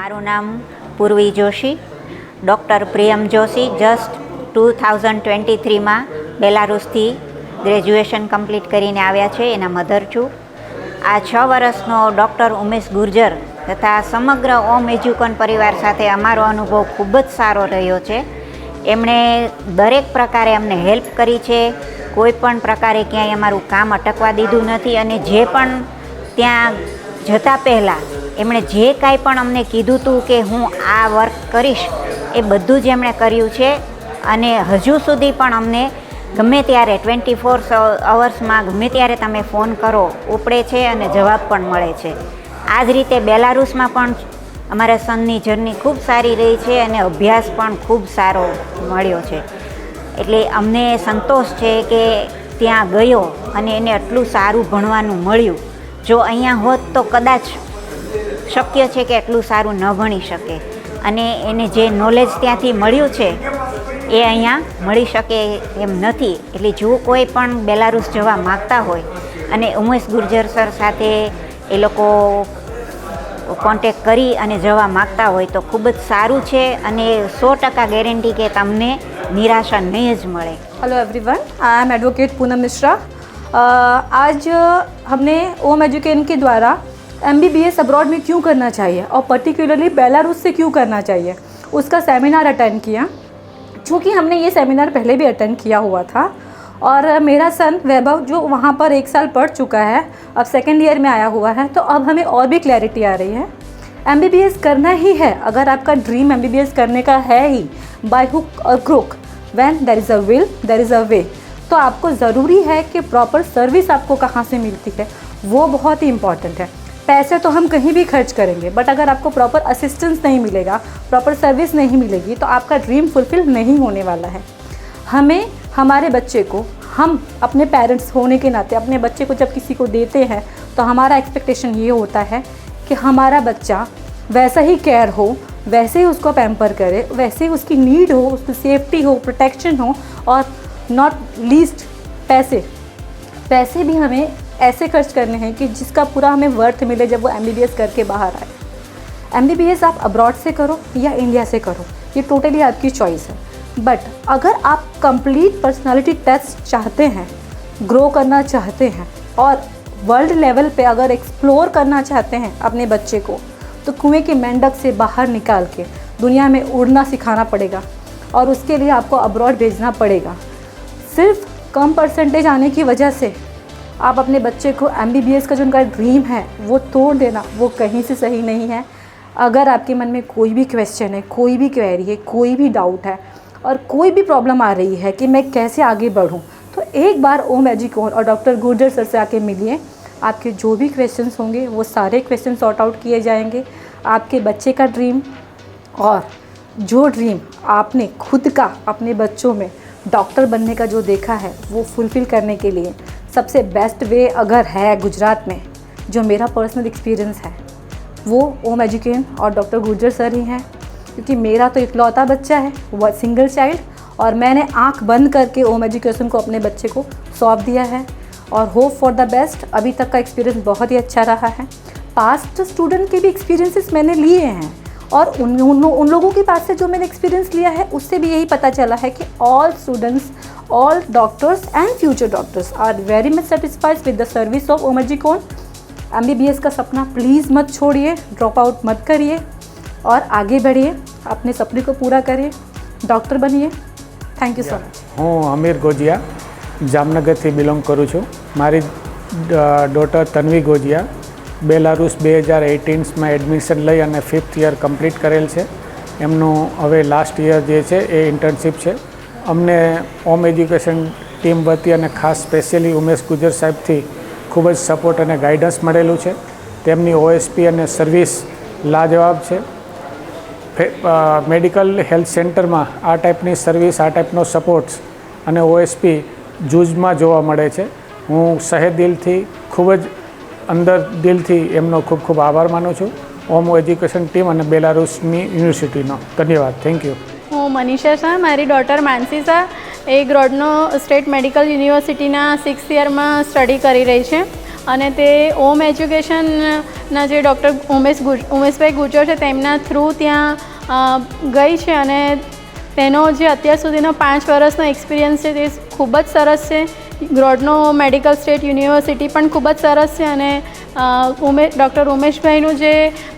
મારું નામ Purvi Joshi, doctor Priyam Joshi. Just 2023માં બેલારુસથી ગ્રેજ્યુએશન કમ્પ્લીટ કરીને આવ્યા છે, એના મધર છું. આ 6 વર્ષનો ડૉક્ટર ઉમેશ ગુર્જર તથા સમગ્ર ઓમ એજ્યુકન પરિવાર સાથે અમારો અનુભવ ખૂબ જ સારો રહ્યો છે. એમણે દરેક પ્રકારે અમને હેલ્પ કરી છે. કોઈ પણ પ્રકારે ક્યાંય અમારું કામ અટકવા દીધું નથી અને જે પણ ત્યાં જતાં પહેલાં એમણે જે કાંઈ પણ અમને કીધું હતું કે હું આ વર્ક કરીશ એ બધું જ એમણે કર્યું છે અને હજુ સુધી પણ અમને ગમે ત્યારે 24 અવર્સમાં ગમે ત્યારે તમે ફોન કરો ઉપડે છે અને જવાબ પણ મળે છે. આ જ રીતે બેલારુસમાં પણ અમારા સનની જર્ની ખૂબ સારી રહી છે અને અભ્યાસ પણ ખૂબ સારો મળ્યો છે. એટલે અમને સંતોષ છે કે ત્યાં ગયો અને એને આટલું સારું ભણવાનું મળ્યું. જો અહીંયા હોત તો કદાચ શક્ય છે કે એટલું સારું ન ભણી શકે અને એને જે નોલેજ ત્યાંથી મળ્યું છે એ અહીંયા મળી શકે એમ નથી. એટલે જો કોઈ પણ બેલારુસ જવા માગતા હોય અને ઉમેશ ગુર્જર સર સાથે એ લોકો કોન્ટેક કરી અને જવા માગતા હોય તો ખૂબ જ સારું છે અને 100% ગેરંટી કે તમને નિરાશા નહીં જ મળે. Hello everyone, I am advocate Poonam Mishra. आज हमने ओम एजुकेशन के द्वारा MBBS अब्रॉड में क्यों करना चाहिए और पर्टिकुलरली बेलारूस से क्यों करना चाहिए उसका सेमिनार अटेंड किया. चूँकि हमने ये सेमिनार पहले भी अटेंड किया हुआ था और मेरा सन वैभव जो वहाँ पर 1 साल पढ़ चुका है, अब 2nd ईयर में आया हुआ है, तो अब हमें और भी क्लैरिटी आ रही है. MBBS करना ही है. अगर आपका ड्रीम MBBS करने का है ही, by hook or crook, when there is a will there is a way, तो आपको ज़रूरी है कि प्रॉपर सर्विस आपको कहाँ से मिलती है वो बहुत ही इम्पॉर्टेंट है. पैसे तो हम कहीं भी खर्च करेंगे, बट अगर आपको प्रॉपर असिस्टेंस नहीं मिलेगा, प्रॉपर सर्विस नहीं मिलेगी, तो आपका ड्रीम फुलफिल नहीं होने वाला है. हमें हमारे बच्चे को, हम अपने पेरेंट्स होने के नाते अपने बच्चे को जब किसी को देते हैं तो हमारा एक्सपेक्टेशन ये होता है कि हमारा बच्चा वैसा ही केयर हो, वैसे ही उसको पैम्पर करे, वैसे ही उसकी नीड हो, उसकी सेफ्टी हो, प्रोटेक्शन हो और नॉट लीस्ट पैसे भी हमें ऐसे खर्च करने हैं कि जिसका पूरा हमें वर्थ मिले जब वो MBBS करके बाहर आए. MBBS आप अब्रॉड से करो या इंडिया से करो, ये टोटली आपकी चॉइस है. बट अगर आप कंप्लीट पर्सनालिटी टेस्ट चाहते हैं, ग्रो करना चाहते हैं और वर्ल्ड लेवल पे अगर एक्सप्लोर करना चाहते हैं अपने बच्चे को, तो कुएं के मेंढक से बाहर निकाल के दुनिया में उड़ना सिखाना पड़ेगा और उसके लिए आपको अब्रॉड भेजना पड़ेगा. सिर्फ कम परसेंटेज आने की वजह से आप अपने बच्चे को MBBS का जो उनका ड्रीम है वो तोड़ देना, वो कहीं से सही नहीं है. अगर आपके मन में कोई भी क्वेश्चन है, कोई भी क्वेरी है, कोई भी डाउट है और कोई भी प्रॉब्लम आ रही है कि मैं कैसे आगे बढ़ूं, तो एक बार ओम एजुकेशन और डॉक्टर गुर्जर सर से आके मिलिए. आपके जो भी क्वेश्चंस होंगे वो सारे क्वेश्चन सॉर्ट आउट किए जाएंगे. आपके बच्चे का ड्रीम और जो ड्रीम आपने खुद का अपने बच्चों में डॉक्टर बनने का जो देखा है वो फुलफ़िल करने के लिए सबसे बेस्ट वे अगर है गुजरात में, जो मेरा पर्सनल एक्सपीरियंस है, वो ओम एजुकेशन और डॉक्टर गुर्जर सर ही हैं. क्योंकि मेरा तो इकलौता बच्चा है, वो सिंगल चाइल्ड, और मैंने आंख बंद करके ओम एजुकेशन को अपने बच्चे को सौंप दिया है और होप फॉर द बेस्ट. अभी तक का एक्सपीरियंस बहुत ही अच्छा रहा है. पास्ट स्टूडेंट के भी एक्सपीरियंसेस मैंने लिए हैं और उन लोगों के पास से जो मैंने एक्सपीरियंस लिया है उससे भी यही पता चला है कि all students, all doctors and future doctors are very much satisfied with the service of Om Education. MBBS का सपना प्लीज़ मत छोड़िए, ड्रॉप आउट मत करिए और आगे बढ़िए, अपने सपने को पूरा करिए, डॉक्टर बनिए. Thank you so much. હું અમીર ગોજિયા જામનગરથી બિલોંગ કરું છું. મારી ડોટર તન્વી ગોજિયા બેલારુસ 2018માં એડમિશન લઈ અને 5th યર કમ્પ્લીટ કરેલ છે. એમનું હવે લાસ્ટ યર જે છે એ ઇન્ટર્નશીપ છે. અમને ઓમ એજ્યુકેશન ટીમ વતી અને ખાસ સ્પેશિયલી ઉમેશ ગુર્જર સાહેબથી ખૂબ જ સપોર્ટ અને ગાઈડન્સ મળેલું છે. તેમની OSP અને સર્વિસ લાજવાબ છે. મેડિકલ હેલ્થ સેન્ટરમાં આ ટાઈપની સર્વિસ, આ ટાઈપનો સપોર્ટ્સ અને OSP જૂજમાં જોવા મળે છે. હું સહે દિલથી ખૂબ જ અંદર દિલથી એમનો ખૂબ ખૂબ આભાર માનું છું, ઓમ એજ્યુકેશન ટીમ અને બેલારુસની યુનિવર્સિટીનો. ધન્યવાદ. Thank you. હું મનીષા શાહ, મારી ડોટર માનસી શાહ એ ગ્રોડનો સ્ટેટ મેડિકલ યુનિવર્સિટીના 6th યરમાં સ્ટડી કરી રહી છે. અને તે ઓમ એજ્યુકેશનના જે ડૉક્ટર ઉમેશભાઈ ગુર્જર છે તેમના થ્રુ ત્યાં ગઈ છે અને તેનો જે અત્યાર સુધીનો 5 વર્ષનો એક્સપિરિયન્સ છે તે ખૂબ જ સરસ છે. ગ્રોડનો મેડિકલ સ્ટેટ યુનિવર્સિટી પણ ખૂબ જ સરસ છે અને ડૉક્ટર ઉમેશભાઈનું જે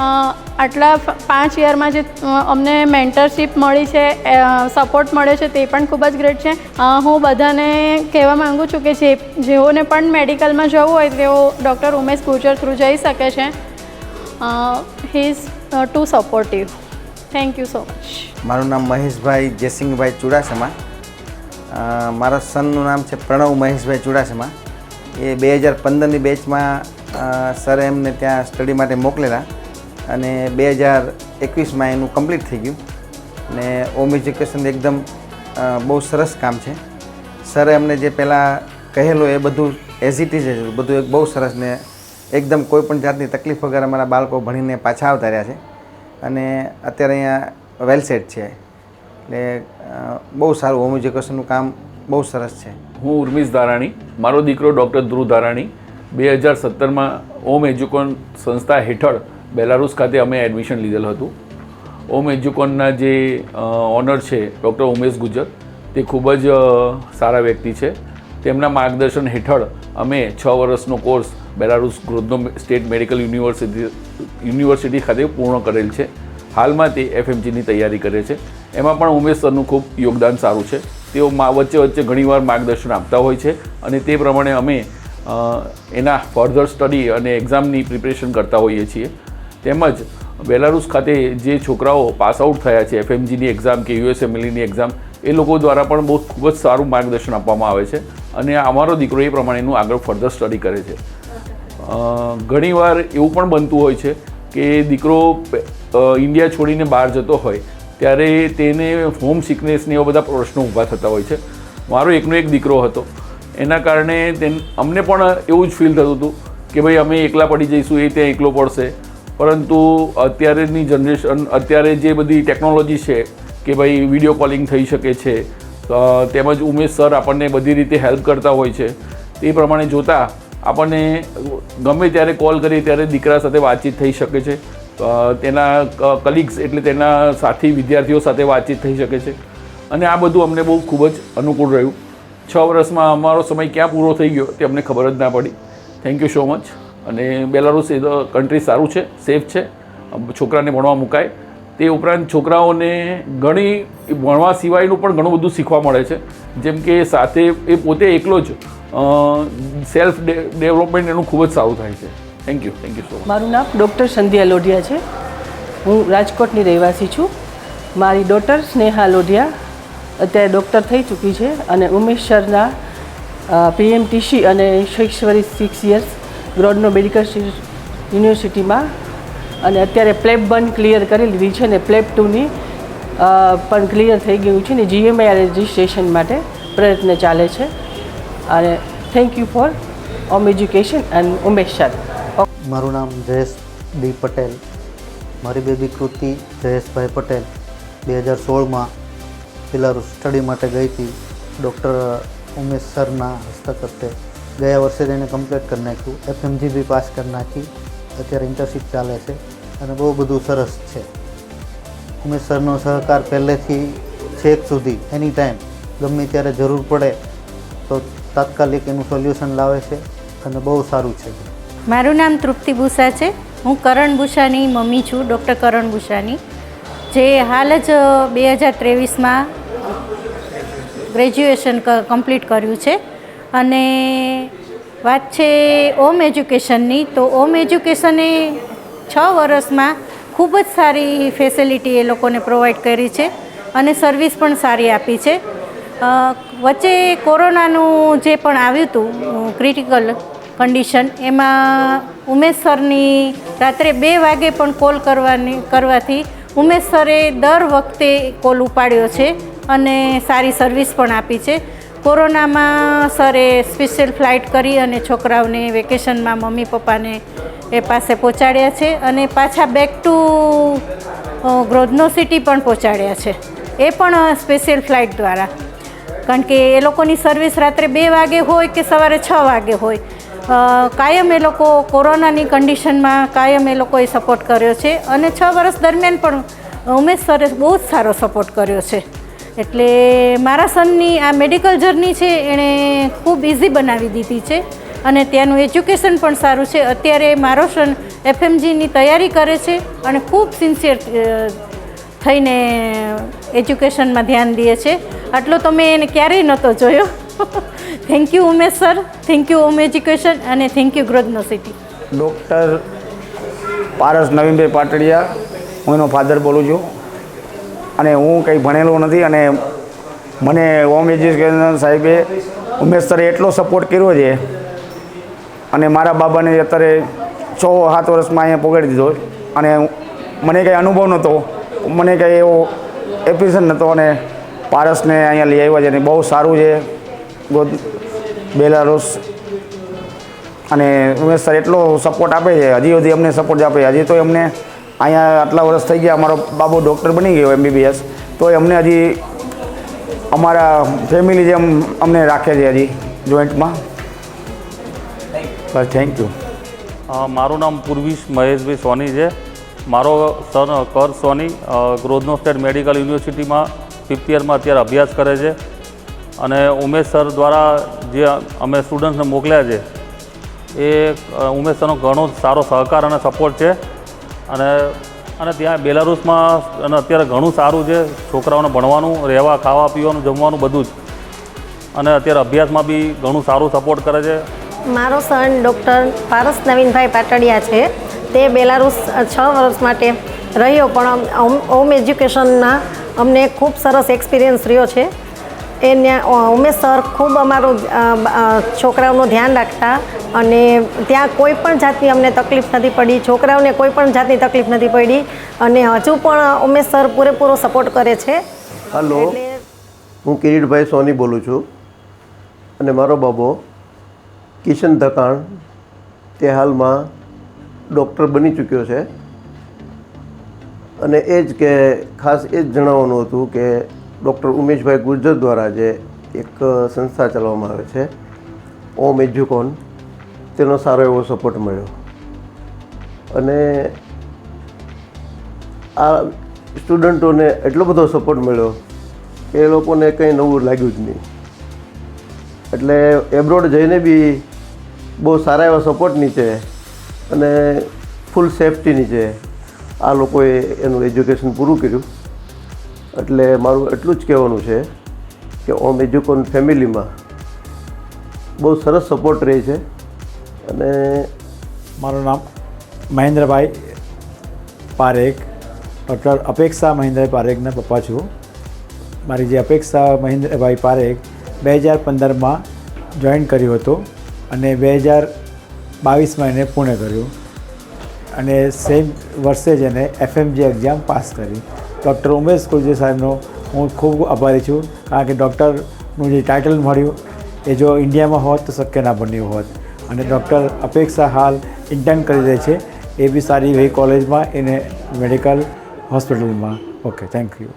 આટલા 5 યરમાં જે અમને મેન્ટરશીપ મળી છે, સપોર્ટ મળ્યો છે તે પણ ખૂબ જ ગ્રેટ છે. હું બધાને કહેવા માગું છું કે જેઓને પણ મેડિકલમાં જવું હોય તેઓ ડૉક્ટર ઉમેશ ગુર્જર થ્રુ જઈ શકે છે. He is too supportive. Thank you so much. મારું નામ મહેશભાઈ જયસિંહભાઈ ચુડાસમા. મારા સનનું નામ છે પ્રણવ મહેશભાઈ ચુડાસમા. એ 2015ની બેચમાં સરે એમને ત્યાં સ્ટડી માટે મોકલેલા અને 2021માં એનું કમ્પ્લીટ થઈ ગયું. ને ઓમ એજ્યુકેશન એકદમ બહુ સરસ કામ છે. સરે અમને જે પહેલાં કહેલું એ બધું એઝ ઇટ ઇઝ બધું એક બહુ સરસ ને એકદમ કોઈ પણ જાતની તકલીફ વગર અમારા બાળકો ભણીને પાછા આવતા રહ્યા છે અને અત્યારે અહીંયા વેલ સેટ છે. એટલે બહુ સારું હોમ એજ્યુકેશનનું કામ બહુ સરસ છે. હું ઉર્મિશ ધારાણી, મારો દીકરો ડૉક્ટર ધ્રુવ ધારાણી 2017માં ઓમ એજ્યુકોન સંસ્થા હેઠળ બેલારુસ ખાતે અમે એડમિશન લીધેલું હતું. ઓમ એજ્યુકોનના જે ઓનર છે ડૉક્ટર ઉમેશ ગુર્જર, તે ખૂબ જ સારા વ્યક્તિ છે. તેમના માર્ગદર્શન હેઠળ અમે 6 વર્ષનો course Belarus Grodno State Medical University ખાતે પૂર્ણ કરેલ છે. હાલમાં તે FMGની તૈયારી કરે છે. એમાં પણ ઉમેશ સરનું ખૂબ યોગદાન સારું છે. તેઓ વચ્ચે ઘણીવાર માર્ગદર્શન આપતા હોય છે અને તે પ્રમાણે અમે એના ફર્ધર સ્ટડી અને એક્ઝામની પ્રિપરેશન કરતા હોઈએ છીએ. તેમજ બેલારુસ ખાતે જે છોકરાઓ પાસ આઉટ થયા છે FMGની એક્ઝામ કે USMLEની એક્ઝામ, એ લોકો દ્વારા પણ ખૂબ જ સારું માર્ગદર્શન આપવામાં આવે છે અને અમારો દીકરો એ પ્રમાણેનું આગળ ફર્ધર સ્ટડી કરે છે. ઘણીવાર એવું પણ બનતું હોય છે કે દીકરો ઇન્ડિયા છોડીને બહાર જતો હોય ત્યારે તેને હોમ સિકનેસને એવા બધા પ્રશ્નો ઊભા થતા હોય છે. મારો એકનો એક દીકરો હતો, એના કારણે અમને પણ એવું જ ફીલ થતું હતું કે ભાઈ અમે એકલા પડી જઈશું, એ ત્યાં એકલો પડશે. પરંતુ અત્યારેની જનરેશન, અત્યારે જે બધી ટેકનોલોજી છે કે ભાઈ વિડીયો કોલિંગ થઈ શકે છે, તેમજ ઉમેશ સર આપણને બધી રીતે હેલ્પ કરતા હોય છે. તે પ્રમાણે જોતાં આપણને ગમે ત્યારે કોલ કરીએ ત્યારે દીકરા સાથે વાતચીત થઈ શકે છે. તેના કલીગ્સ એટલે તેના સાથી વિદ્યાર્થીઓ સાથે વાતચીત થઈ શકે છે અને આ બધું અમને બહુ ખૂબ જ અનુકૂળ રહ્યું. 6 વર્ષમાં અમારો સમય ક્યાં પૂરો થઈ ગયો તે અમને ખબર જ ના પડી. Thank you so much. અને બેલારુસ એ કન્ટ્રી સારું છે, સેફ છે, છોકરાને ભણવા મુકાય. તે ઉપરાંત છોકરાઓને ઘણી ભણવા સિવાયનું પણ ઘણું બધું શીખવા મળે છે. જેમ કે સાથે એ પોતે એકલો જ સેલ્ફ ડેવલપમેન્ટ એનું ખૂબ જ સારું થાય છે. Thank you so much. મારું નામ ડૉક્ટર સંધ્યા લોઢિયા છે. હું રાજકોટની રહેવાસી છું. મારી ડોટર સ્નેહા લોઢિયા અત્યારે ડૉક્ટર થઈ ચૂકી છે અને ઉમેશ સરના PMTC અને શૈક્ષણિક 6 યર્સ ગ્રોડનો મેડિકલ યુનિવર્સિટીમાં અને અત્યારે પ્લેબ 1 ક્લિયર કરી લીધી છે અને પ્લેબ 2ની પણ ક્લિયર થઈ ગયું છે ને GMI રજિસ્ટ્રેશન માટે પ્રયત્ન ચાલે છે. અને thank you for Om education and Umesh sir. મારું નામ જયેશ ડી પટેલ. મારી બેબી કૃતિ જયેશભાઈ પટેલ 2016માં બેલારુસ સ્ટડી માટે ગઈ હતી. ડૉક્ટર ઉમેશ સરના હસ્તકતે ગયા વર્ષે તેને કમ્પ્લીટ કરી નાખ્યું. FMG બી પાસ કરી નાખી. અત્યારે ઇન્ટર્નશીપ ચાલે છે અને બહુ બધું સરસ છે. ઉમેશ સરનો સહકાર પહેલેથી છેક સુધી એની ટાઈમ ગમે ત્યારે જરૂર પડે તો તાત્કાલિક એનું સોલ્યુશન લાવે છે અને બહુ સારું છે. મારું નામ તૃપ્તિ બુસા છે. હું કરણ બુસાની મમ્મી છું, ડૉક્ટર કરણ બુસાની, જે હાલ જ 2023માં ગ્રેજ્યુએશન કમ્પ્લીટ કર્યું છે. અને વાત છે ઓમ એજ્યુકેશનની, તો ઓમ એજ્યુકેશને 6 વર્ષમાં ખૂબ જ સારી ફેસિલિટી એ લોકોને પ્રોવાઈડ કરી છે અને સર્વિસ પણ સારી આપી છે. વચ્ચે કોરોનાનું જે પણ આવ્યું હતું ક્રિટિકલ કન્ડિશન, એમાં ઉમેશ સરની રાત્રે 2 વાગે પણ કોલ કરવાથી ઉમેશ સરે દર વખતે કોલ ઉપાડ્યો છે અને સારી સર્વિસ પણ આપી છે. કોરોનામાં સરે સ્પેશિયલ ફ્લાઇટ કરી અને છોકરાઓને વેકેશનમાં મમ્મી પપ્પાને એ પાસે પહોંચાડ્યા છે અને પાછા બેક ટુ ગ્રોડનો સિટી પણ પહોંચાડ્યા છે, એ પણ સ્પેશિયલ ફ્લાઇટ દ્વારા. કારણ કે એ લોકોની સર્વિસ રાત્રે 2 વાગે હોય કે સવારે 6 વાગે હોય, કાયમ એ લોકો કોરોનાની કન્ડિશનમાં કાયમ એ લોકોએ સપોર્ટ કર્યો છે અને 6 વર્ષ દરમિયાન પણ ઉમેશ સરે બહુ જ સારો સપોર્ટ કર્યો છે. એટલે મારા સનની આ મેડિકલ જર્ની છે એણે ખૂબ ઇઝી બનાવી દીધી છે અને ત્યાંનું એજ્યુકેશન પણ સારું છે. અત્યારે મારો સન FMGની તૈયારી કરે છે અને ખૂબ સિન્સિયર થઈને એજ્યુકેશનમાં ધ્યાન દે છે. આટલો તો મેં એને ક્યારેય નહોતો જોયો. Thank you Umesh sir, thank you Home Education અને thank you Growth University. Doctor Paras Navinbhai Patadiya, હું એનો ફાધર બોલું છું અને હું કંઈ ભણેલો નથી અને મને હોમ એજ્યુકેશન સાહેબે ઉમેશ સરે એટલો સપોર્ટ કર્યો છે અને મારા બાબાને અત્યારે 6-7 વર્ષમાં અહીંયા પહોંચાડી દીધો અને મને કંઈ અનુભવ નહોતો, મને કંઈ એવો એપ્રિસિએશન નહોતો અને પારસને અહીંયા લઈ આવ્યા છે અને બહુ સારું છે બેલારુસ. અને ઉમેશ સર એટલો સપોર્ટ આપે છે, હજી સુધી અમને સપોર્ટ આપે. હજી તો અમને અહીંયા આટલા વર્ષ થઈ ગયા, અમારો બાબુ ડૉક્ટર બની ગયો MBBS, તો અમને હજી અમારા ફેમિલી જેમ અમને રાખે છે હજી જોઈન્ટમાં. બસ થેન્ક યુ. મારું નામ પૂર્વીશ મહેશભાઈ સોની છે. મારો સન કર સોની ગ્રોથનો સ્ટેટ મેડિકલ યુનિવર્સિટીમાં 5th યરમાં અત્યારે અભ્યાસ કરે છે અને ઉમેશ સર દ્વારા જે અમે સ્ટુડન્ટ્સને મોકલ્યા છે એ ઉમેશ સરનો ઘણો સારો સહકાર અને સપોર્ટ છે અને ત્યાં બેલારુસમાં અને અત્યારે ઘણું સારું છે. છોકરાઓને ભણવાનું, રહેવા, ખાવા, પીવાનું, જમવાનું બધું જ, અને અત્યારે અભ્યાસમાં બી ઘણું સારું સપોર્ટ કરે છે. મારો સન ડૉક્ટર પારસ નવીનભાઈ પાટડિયા છે. તે બેલારુસ 6 વર્ષ માટે રહ્યો, પણ હોમ એજ્યુકેશનમાં અમને ખૂબ સરસ એક્સપિરિયન્સ રહ્યો છે. ઉમેશ સર ખૂબ અમારું છોકરાઓનું ધ્યાન રાખતા અને ત્યાં કોઈ પણ જાતની અમને તકલીફ નથી પડી, છોકરાઓને કોઈ પણ જાતની તકલીફ નથી પડી અને હજુ પણ ઉમેશ સર પૂરેપૂરો સપોર્ટ કરે છે. હલો, હું કિરીટભાઈ સોની બોલું છું અને મારો બાબો કિશન ધકાણ તે હાલમાં ડૉક્ટર બની ચૂક્યો છે. અને એ જ કે ખાસ એ જ જણાવવાનું હતું કે ડૉક્ટર ઉમેશભાઈ ગુર્જર દ્વારા જે એક સંસ્થા ચલાવવામાં આવે છે ઓમ એજ્યુકોન, તેનો સારો એવો સપોર્ટ મળ્યો અને આ સ્ટુડન્ટોને એટલો બધો સપોર્ટ મળ્યો કે એ લોકોને કંઈ નવું લાગ્યું જ નહીં. એટલે એબ્રોડ જઈને બી બહુ સારા એવા સપોર્ટ નીચે અને ફૂલ સેફટી નીચે આ લોકોએ એનું એજ્યુકેશન પૂરું કર્યું. એટલે મારું એટલું જ કહેવાનું છે કે ઓમ એજ્યુકોન ફેમિલીમાં બહુ સરસ સપોર્ટ રહે છે. અને મારું નામ મહેન્દ્રભાઈ પારેખ, ડૉક્ટર અપેક્ષા મહેન્દ્રભાઈ પારેખના પપ્પા છું. મારી જે અપેક્ષા મહેન્દ્રભાઈ પારેખ 2015માં જોઈન કર્યું હતું અને 2022માં એને પૂર્ણ કર્યું અને સેમ વર્ષે જ એને FMG એક્ઝામ પાસ કરી. ડૉક્ટર ઉમેશ ગુર્જર સાહેબનો હું ખૂબ આભારી છું, કારણ કે ડૉક્ટરનું જે ટાઇટલ મળ્યું એ જો ઇન્ડિયામાં હોત તો શક્ય ના બન્યું હોત. અને ડૉક્ટર અપેક્ષા હાલ ઇન્ટર્ન કરી રહી છે, એ બી સારી એવી કોલેજમાં, એને મેડિકલ હોસ્પિટલમાં. Okay, thank you.